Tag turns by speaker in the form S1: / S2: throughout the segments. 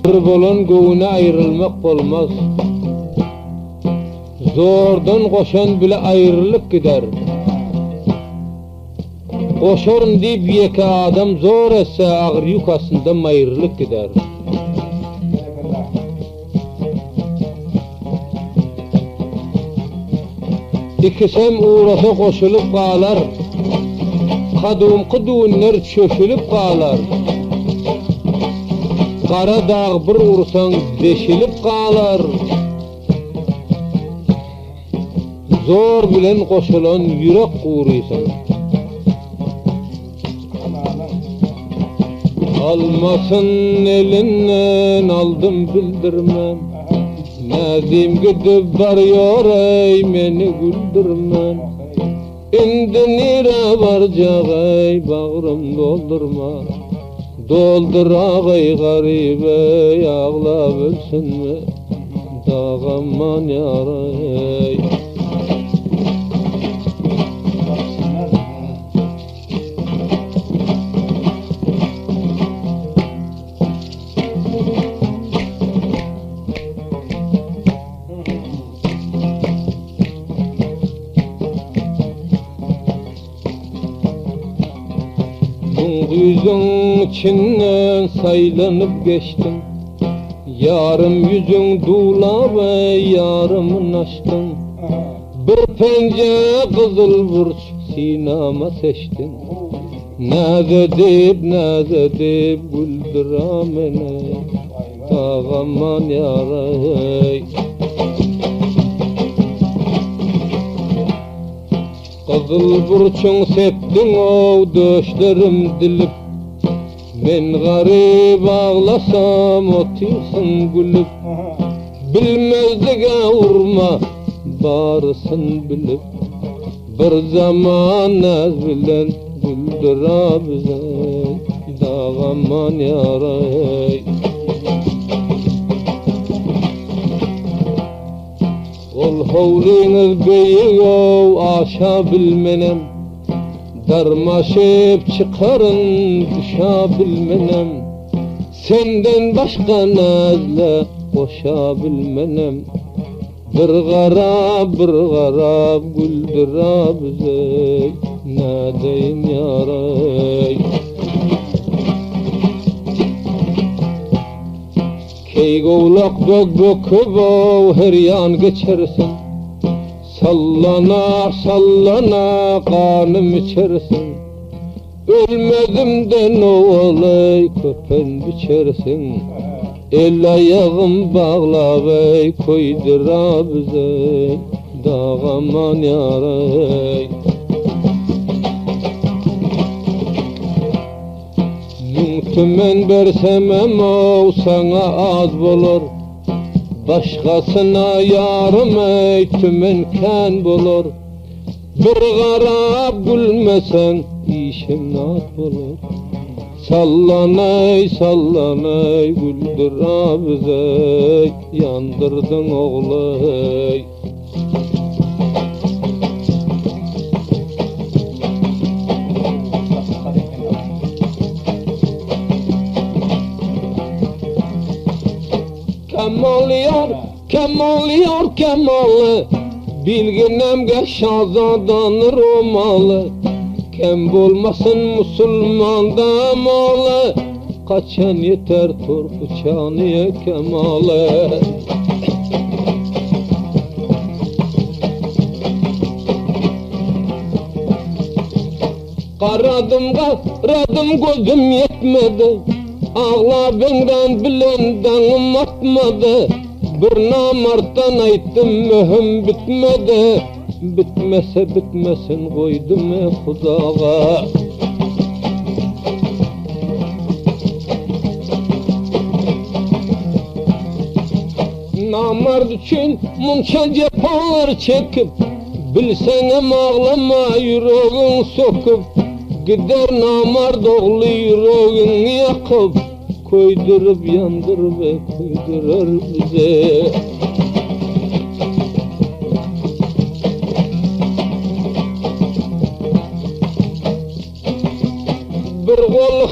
S1: Bir bolan gowuna ayrılmak bolmaz. Zordan koşan bile ayrılık gider. Koşarın deyip yeke adam zor etse ağır yük aslında ayrılık gider. İkisem uğrasa koşulup bağlar. Kadığınlar çöşülüp bağlar. Kara dağ bir ursan deşilip bağlar. Zor bilen koşulan yürek kuğruysan. Almasın elinden aldım bildirmem. Nedim gidip varıyor ey meni güldürmem. İndi nire varacak ey bağrım doldurma. Doldur ağay garibe ağla ölsün mü? Dağaman yaray. Yüzün içinden saylanıp geçtim. Yarım yüzün dula ve yarımın açtın. Bir pence kızıl burç sinama seçtin. Neze deyip güldüramene. Dağaman yaray. Kızıl burçun septin o döşlerim dilip. Men garip ağlasam otursun gülüp. Bilmezlige vurma barısın bilip. Bir zaman naz bilen güldüra bize. Dağaman yaray. Ol hovliniz beyik o aşa bilmenem. Darmaşıp çıkarın düşa bilmenem. Senden başka nazla koşa bilmenem. Bir garab güldüra bize. Ne deyim yaray. Keygovlak bök o her yan geçersin. Sallana kanım içersin. Ölmedim de ne olay köpen biçersin. El ayağım bağla ve koydura bize. Dağaman yaray. Tümen bersemem o sana az bulur. Başkasına yarım ey tümenken bulur. Bir garab gülmesen işim nat bulur. Sallanay güldür bize. Yandırdın oğlay. Kemal bilginemge şazadanır o malı. Kem bulmasın musulmanda malı. Kaçan yeter torpu çaniye kemalı. Karadım gözüm yetmedi. Ağla benden bilenden atmadı. Bir namarttan ayttım mühüm bitmedi. Bitmese bitmesin koydum Xudaga. Namard üçün munça cepalar çekip. Bilsenem ağlama yüreğin sokup. Gider namard oğlu yüreğin yakıp. Koydurup yandır ve koydurur bize. Bir kol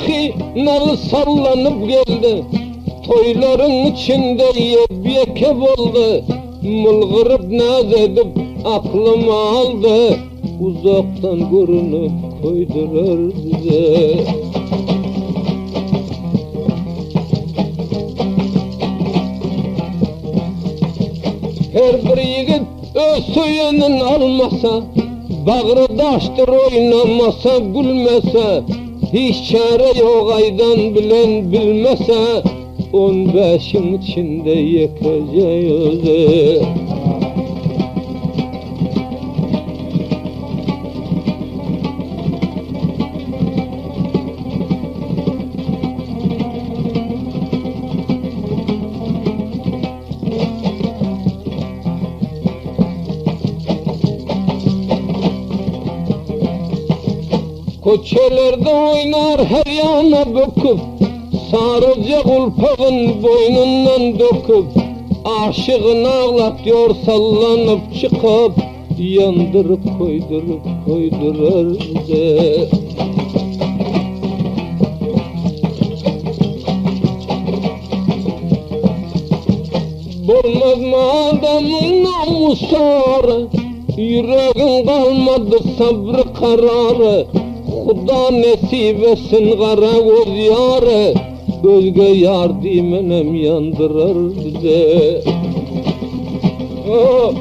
S1: nalı sallanıp geldi. Toyların içinde yekep oldu, mılgırıp naz edip aklımı aldı, uzaktan görünüp koydurar bize. Her bir yigit öz soyunun almasa, bağrı daştır oynamasa, gülmese, hiç çare yok aydan bilen bilmese, 15'in içinde yekeceğiz. Koçelerde oynar her yana böküp, sarıca kulpağın boynundan döküp, aşığını ağlatıyor sallanıp çıkıp, yandırıp koydurar bize. Olmaz mı adamın namusları, yüreğin kalmadı sabrı kararı, Xuda nesip etsin kara göz yarı, özge yar dimenem yandırar bize. Oh.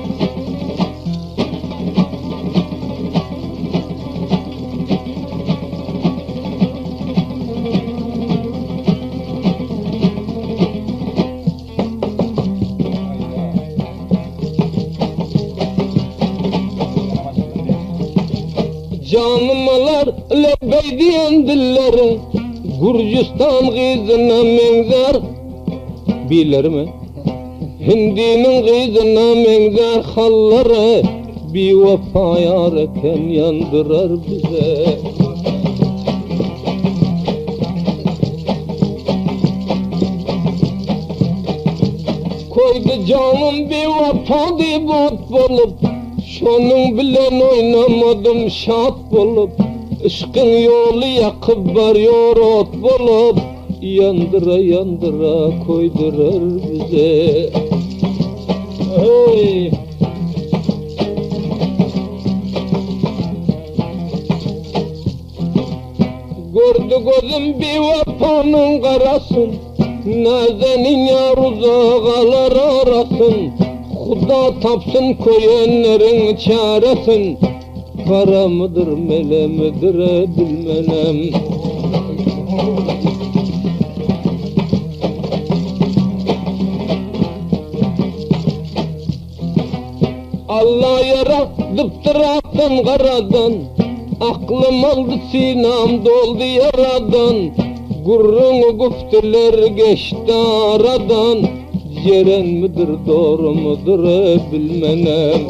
S1: Canımalar lebbey diyen dilleri, Gürcistan kızına menzer, bilir mi? Hindi'nin kızına menzer halları, bir vefa yareken yandırar bize. Koydu canım bir vefa dibut bulup, şonun bilen oynamadım şat bulup, ışkın yolu yakıp varıyor ot bulup, yandıra koydurar bize. Hey. Gördü gözüm bir vefanın karasın, nazenin yar uzağalar arasın, Xuda tapsın koyanların çaresin, kara mıdır mele midir bilmenem. Allah yaratıptır aklım karadan, aklım aldı sinam doldu yaradan, gurrunu güftüler geçti aradan, Ceren midir doğru mudur bilmenem.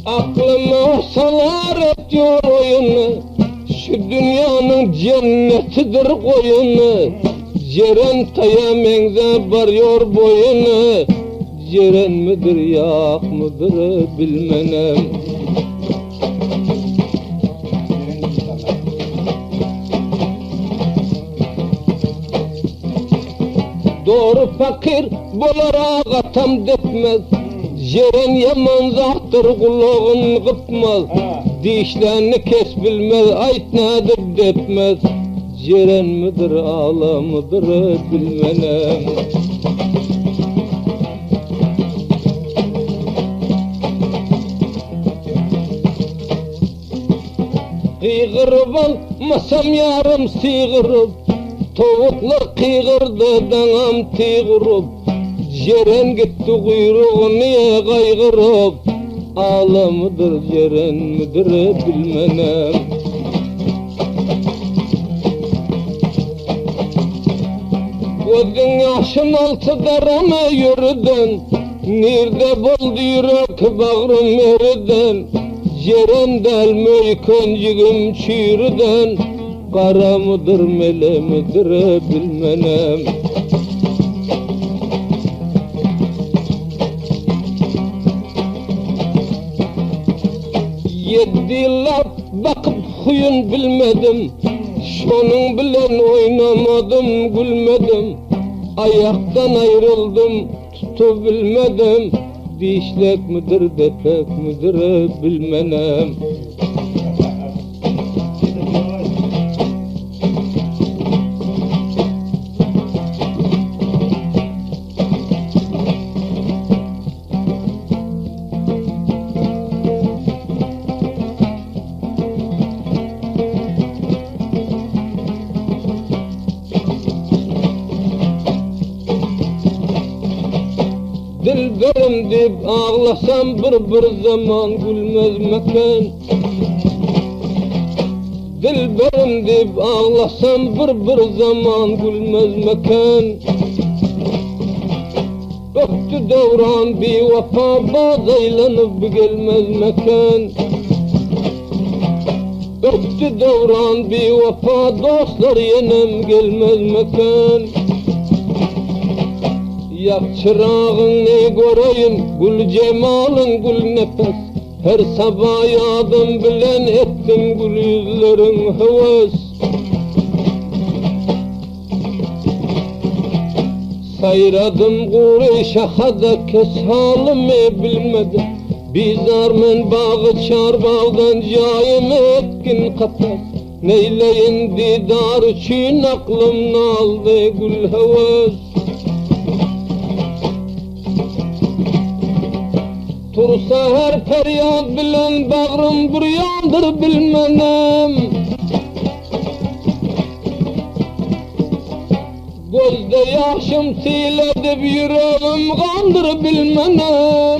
S1: Aklıma salar ediyor oyunu, şu dünyanın cennetidir koyunu, Ceren tayaменze varıyor boyunu, Ceren midir yak mıdır bilmenem. Doğru fakir bolar ağatam detmez, Ceren yaman zahtır kulağın gıtmaz, dişlerini kes bilmez, ayt nedir detmez, Ceren midir ağla mıdır bilmenem. Kıygırıp almasam yarım sığırıp, tavuklar kıygırdı danam tığırıp, Ceren gitti kuyruğunu kaygırıp, ağla mıdır Ceren midir bilmenem. Gözün yaşın altı darama yürüdün, nerede buldu yürek bağrım eriden, Ceren delmöy köncüğüm çürüden, kara mıdır mele midir bilmenem. Eddilap bakıp huyun bilmedim, şonun bilen oynamadım, gülmedim. Ayaktan ayrıldım, tutu bilmedim. Dişlek midir, depek midir bilmenem. Dilberim deyip ağlasam bir zaman gülmez mekan. Dilberim deyip ağlasam bir zaman gülmez mekan. Öptü devran bir vefa baz eylenip gelmez mekan. Öptü devran bir vefa dostlar yenem gelmez mekan. Yak çırağın ne göreyim, gül cemalın gül nefes. Her sabah yadım bilen ettim gül yüzlerin heves. Sayradım guri şahada kes halimi bilmedim. Bizar men bağı çar bağdan cayim etkin kapas. Neyleyin didar için aklımna aldı gül heves. Tursa her feryat bilen bağrım buryandır bilmenem. Gözde yaşım siledip yüreğim kandır bilmenem.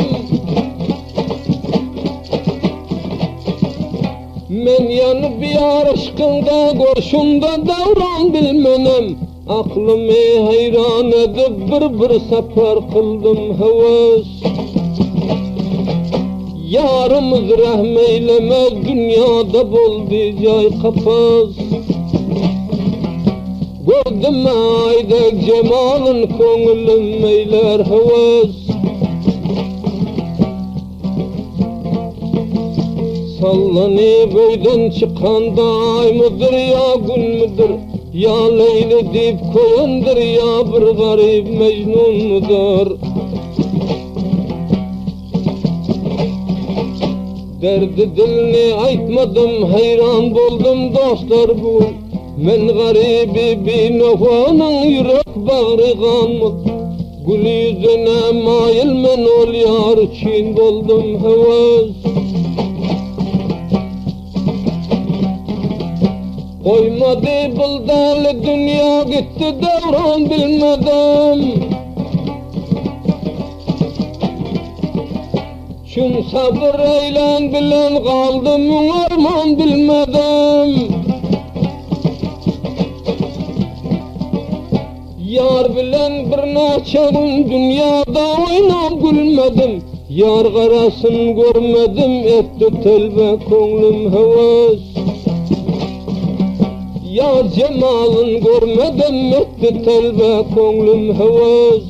S1: Men yanıp yar aşkında gorşunda davran bilmenem. Aklımı hayran edip bir sefer kıldım heves. Yarımız rahmeylemez, dünyada boldi cay kapaz. Gördüm aydek cemalın ko'nglim eyler heves. Sallanıp öyden çıkanda ay mıdır ya gün müdür? Ya Leyli deyip koyandır ya bir garip Mecnun mudur? Derdi dilini aytmadım, hayran boldum dostlar bu. Men garibi bir nefanın yürek bağrıganmı. Gül yüzüne mail men ol yar için boldum heves. Koymadı bıldalı dünya gitti devran bilmedim. Şun sabır eylen bilen kaldım arman bilmedim. Yar bilen bir neçe gün dünyada oynap gülmedim. Yar karasın görmedim, etti telbe ko'nglim heves. Yar cemalın görmedim, etti telbe ko'nglim heves.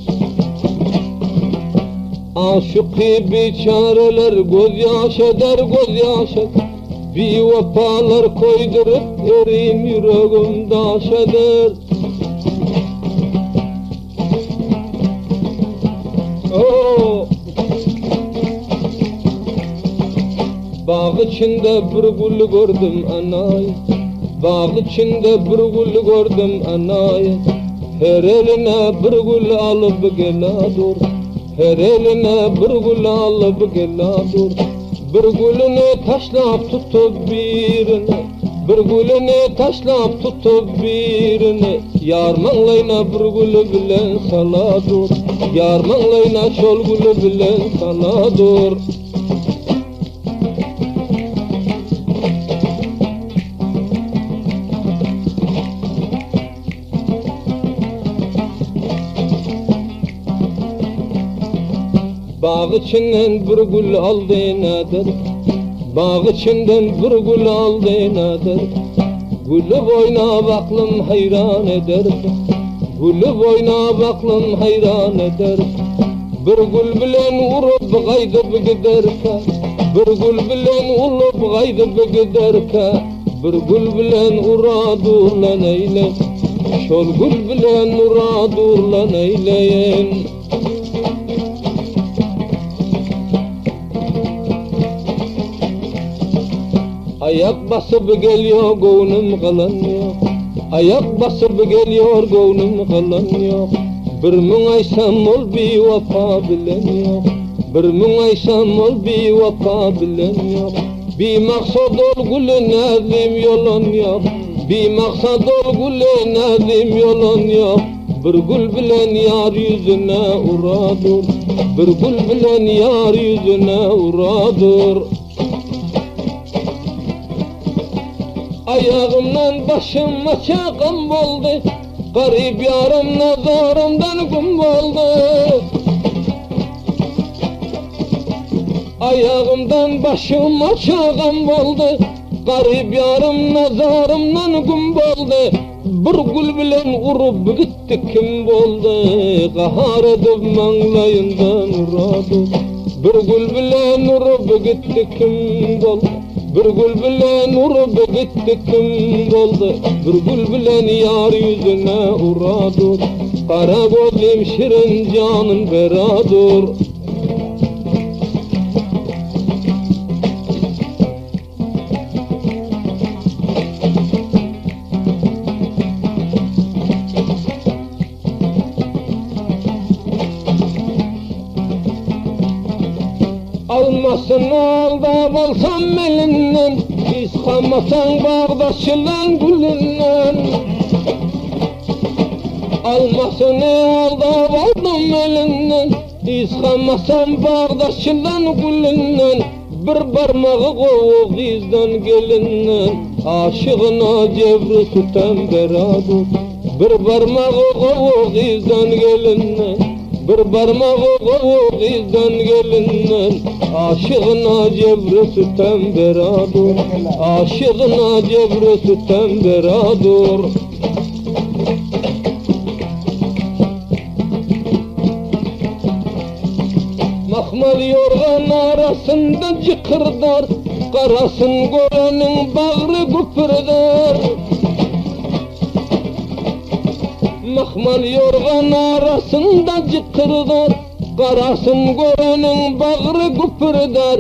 S1: Aşıkı biçareler göz yaş eder, göz yaş eder. Bir vefalar koydurup erim yüreğim daş eder. Oh! Bağ içinde bir gül gördüm anay. Bağ içinde bir gül gördüm anay. Her eline bir gül alıp geladur. Her eline bir gül alıp geladur. Bir gülünü taşlap tutup birini, bir gülünü taşlap tutup birini. Yar manglayna bir gülü bilen saladur. Yar manglayna şol gülü bilen saladur. Bağ içinden bir gül aldı nedir? Bağ içinden bir gül aldı nedir? Gülü oynap aklım hayran eder. Gülü oynap aklım hayran eder. Bir gül bilen urup kaydıp giderken, bir gül bilen ulup gaydıp giderke, bir gül bilen uradurlan eyle, şol gül bilen uradurlan eyleyin. Ayak basıp geliyor gönlüm kalan yok, ayak basıp geliyor gönlüm kalan yok. Bir mün aysam ol bir vafa bilen yok, bir mün aysam ol bir vafa bilen yok. Bir maksad ol gülü nazim yolun yok, bir maksad ol gülü nazim yolun yok. Bir gül bilen yar yüzüne uradır, bir gül bilen yar yüzüne uradır. Ayağımdan başıma çakam oldu, garip yarım nazarımdan kum oldu. Ayağımdan başıma çakam oldu, garip yarım nazarımdan kum oldu. Bir gül bilen urup gitti kim oldu, kahar edip manglayından uradı. Bir gül bilen urup gitti kim oldu, bir gül bilen urup gitti kim oldu, bir gül bilen yar yüzüne uradır. Kara gözlüm şirin canın beradır. Almasını aldap alsam elinden, İskamatan bağdaşılan gülünden. Almasını aldap aldım elinden, İskamatan bağdaşılan gülünden. Bir parmağı kovuk izden gelinden, aşığına cevri tutan beradır. Bir parmağı kovuk izden gelinden, bir parmağı kovuk izden gelinden. Aşığına cevri tutan beradır, aşığına cevri tutan beradır. Mahmal yorgan arasında cıkırdar, karasın görenin bağrı güpürdar. Mahmal yorgan arasında cıkırdar, karasın görenin bağrı güpürdar.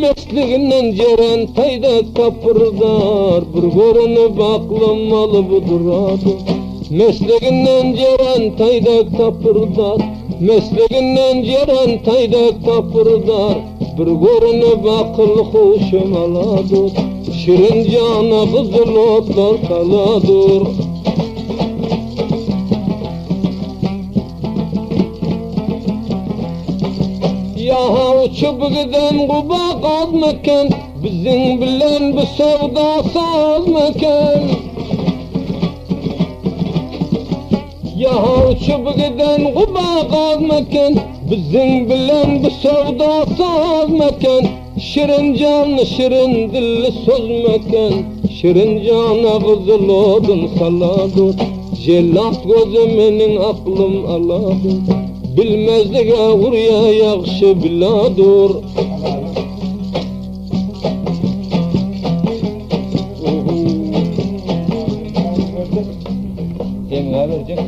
S1: Mesliğinden ceren tayda kapırdar, bir görünüp aklım alıp duradı. Mesliğinden ceren tayda kapırdar, mesleğinden ceren tayda kapırdar. Bir görünüp akıl hoşum aladır, şirin cana kızıl otlar kaladır. Yaha uçup giden kuba kazmeken, bizim bilen bu sevda sazmeken. Yaha uçup giden kuba kazmeken, bizim bilen bu sevda sazmeken. Şirin canlı şirin dilli sözmeken, şirin cana kızıl odun saladır. Jellat gözümün aklım aladır, bilmezlige urya yakşı biladır. Demine verecek.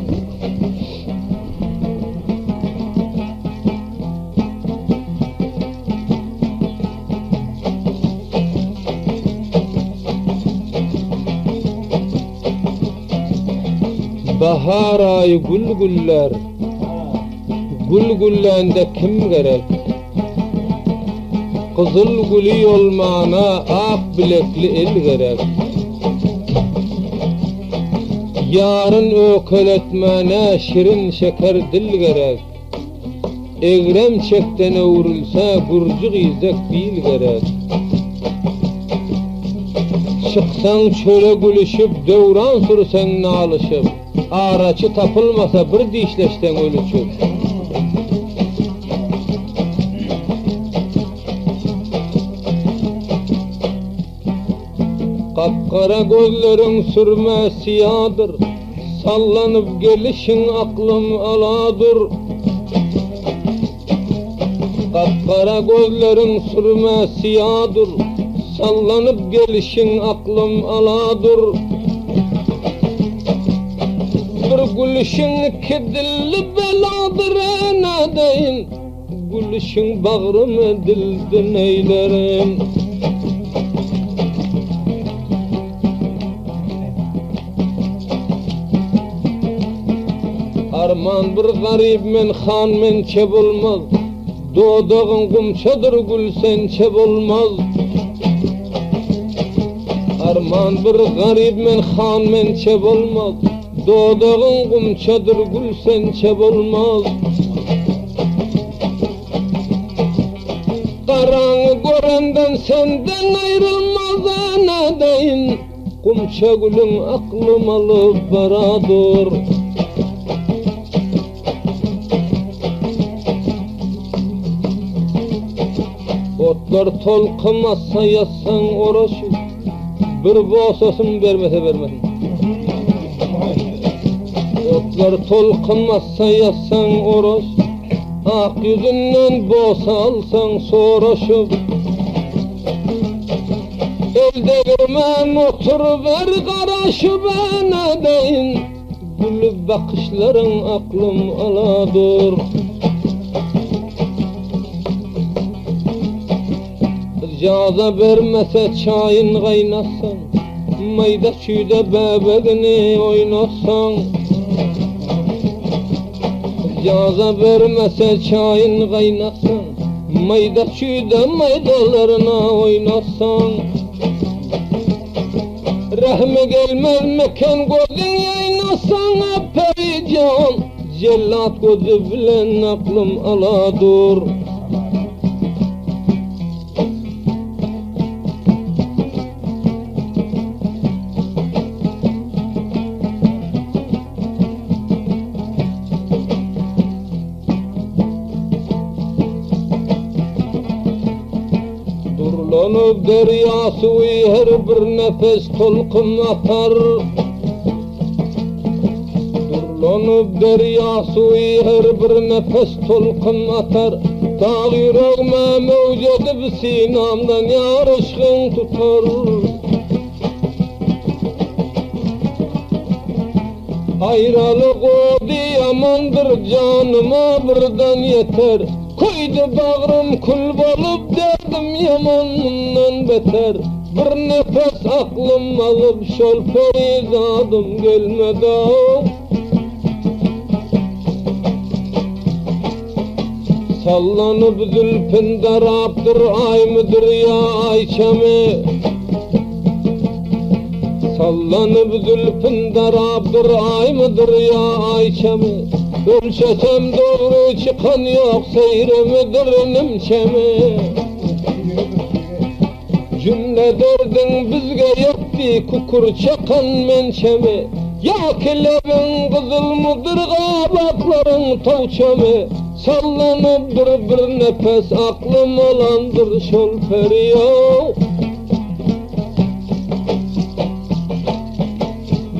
S1: Bahar ayı gül güller, gül güllende kim gerek? Kızıl gülü olmana ak bilekli el gerek. Yarın ökeletmene şirin şeker dil gerek. Egrem çektene uğrulsa gurcuk izek bil gerek. Çıksan çöle gülüşüp devran sürsen nalışıp, araçı tapılmasa bir dişleşten ölüçüp. Kapkara gözlerin sürme siyadır, sallanıp gelişin aklım aladır. Kapkara gözlerin sürme siyadır, sallanıp gelişin aklım aladır. Bir gülüşün iki dilli beladır ne deyin, gülüşün bağrımı dildi neylerim. Arman bir garip men han men çeb olmaz, doğdağın kumçadır gül sen çeb olmaz. Arman bir garip men han men çeb olmaz, doğdağın kumçadır gül sen çeb olmaz. Karanı görenden senden ayrılmaz ne deyin, kumça gülün aklım alıp baradır. Otlar tolkımazsa yazsan uğraşı, bir boğsasın vermese vermesin. Otlar tolkımazsa yazsan uğraş, ak yüzünden boğsa alsan soğraşıp. Elde görmen oturuver karaşı ne deyin, gülüp bakışların aklım aladır. İcaza vermese çayın kaynatsan, mayda çüyde bebeğini oynatsan. İcaza vermese çayın kaynatsan, mayda çüyde maydalarına oynatsan. Rahme gelmez mekan gözün yaynatsan, perişan cellat gözü bilen aklım aladır. Durlanıp deryası her bir nefes tolkun atar. Durlanıp deryası her bir nefes tolkun atar. Dağ yüreğime mevcut edip sinamdan yarışkın tutar. Ayrılık o diyamandır canıma birden yeter. Koydu bağrım kul bolup derdim yamanından beter. Bir nefes aklım alıp şol ferizadım gelmedi. Sallanıp zülfün daraptır ay mıdır ya ayçemi. Sallanıp zülfün daraptır ay mıdır ya ayçemi. Ölçesem doğru çıkan yok seyremidir nimçemi. Cümle derdin bizge yetti kukur çakan mençemi. Ya kelebin kızıl mıdır kabakların tavçemi. Sallanıp bir nefes aklım olandır şol feriyo.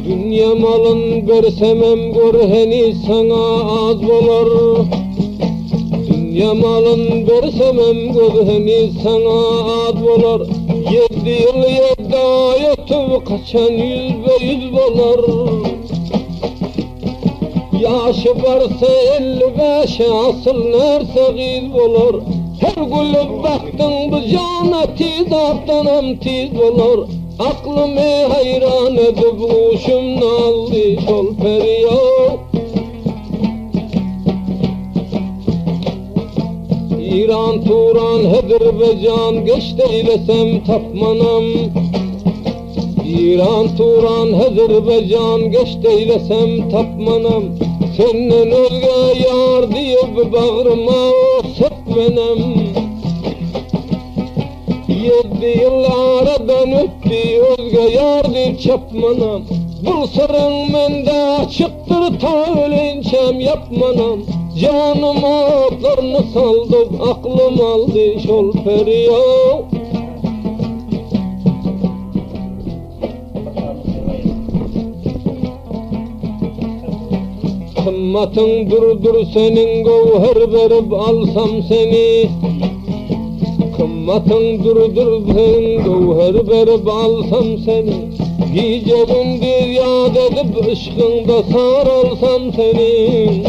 S1: Dünya malın versemem görheni sana az bolar. Dünya malın versemem görheni sana az bolar. 7 yıl 7 ay ötüp kaçan 100 bolar. Yaşı varsa 55 asıl nerse giz bolar. Her gülüp baktın bu cana tiz aftanam tiz bolar. Aklımı hayran edip uşum naldi şol feriyo. İran, Turan, Azerbaycan geçti eylesem tapmanam. İran, Turan, Azerbaycan geçti eylesem tapmanam. Senden özge yar deyip bağrıma sepmenem. 7 yıl aradan öttü özge yar deyip çapmanam. Bu sırrın mende açıktır ta ölünçem yapmanam. Canıma otlarını saldım aklım aldı şol feriyo. Kımmatın durdur senin gavher verip alsam seni. Kımmatın durdur ben gövher berip alsam seni, gece gündüz yad edip ışkında sarılsam seni.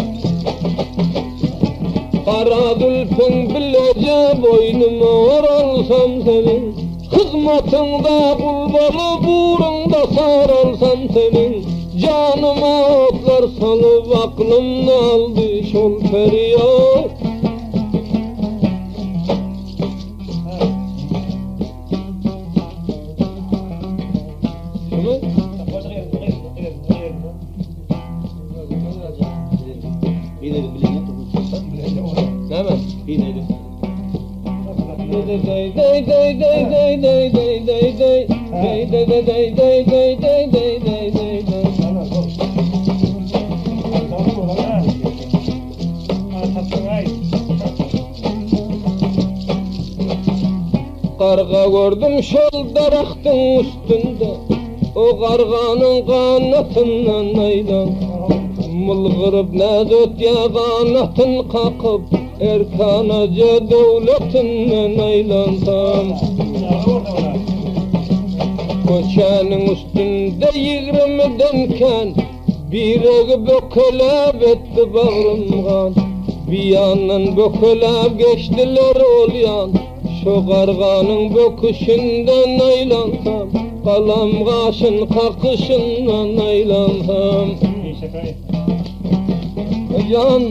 S1: Kara gülpün bilece boynuma oralsam senin, hizmetinde kul bolup uğrunda sarılsam senin. Canıma otlar salıp aklımda aldı şol feryat. Karga gördüm şol daraktın üstünde, o karganın kanatından aylan. Mılgırıp nezet ya kanatın kakıp, erkanaca devletinden aylansam. Koçanın üstünde 20 demken, biregi bökelep etti bağrımgan. Bir yandan bökelep geçtiler ol yan, şu karganın böküşünden aylansam. Kalam kaşın kakışından aylansam. Can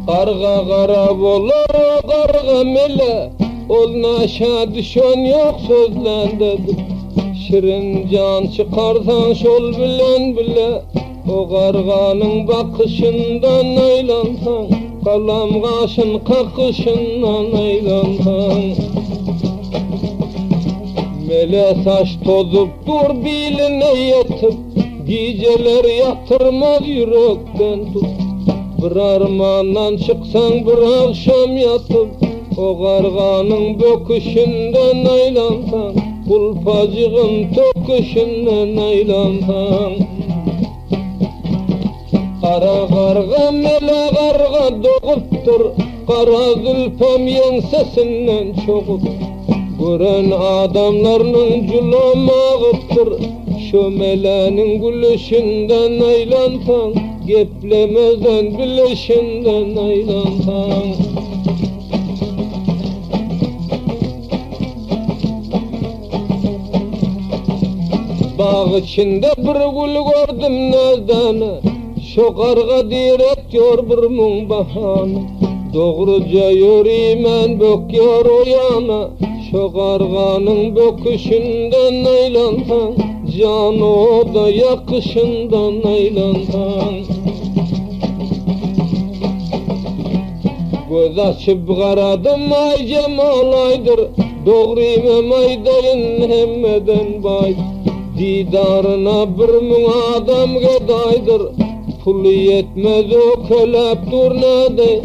S1: karga kara bolar karga mele, ol naşa düşen yok sözlendedir. Şirin can çıkarsan şol bilen bile, o karganın bakışından aylansan. Kalam kaşın kakışından aylansan. Mele saç tozup dur biline yetip, geceler yatırmaz yürekten tut. Bir armandan çıksan bir akşam yatıp, o karganın böküşünden aylansan. Kulpacığın töküşünden aylansan. Kara karga mele karga doğuptur, kara zülpem yensesinden çoğup. Gören adamlarının culamağıptır, şu melenin gülüşünden aylansan. Geplemezden bilişinden aylansan. Bağ içinde bir gül gördüm nezdane, şu karga direkt yor bir mun bahane. Doğruca yürüymen böküyor o yana, şu karganın böküşünden aylansan. Canı o da yakışından aylansan. Göz açıp karadım ay cemal aydır, doğru imam aydayın hemmeden bay. Didarına bir mun adam gedaydır, pulu yetmez o kelep dur nede.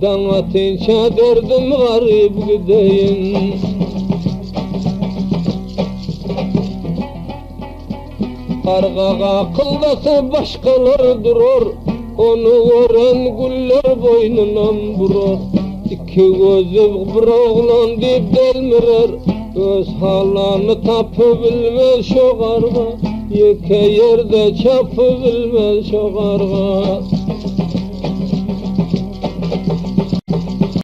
S1: Dana tinça derdim garip gideyin. Kargaga akıldasa başkaları durur, onu gören güller boynundan vurur. İki gözü bir oğlan deyip delmirer, öz halanı tapı bilmez şu karga. Yeke yerde çapı bilmez şu karga.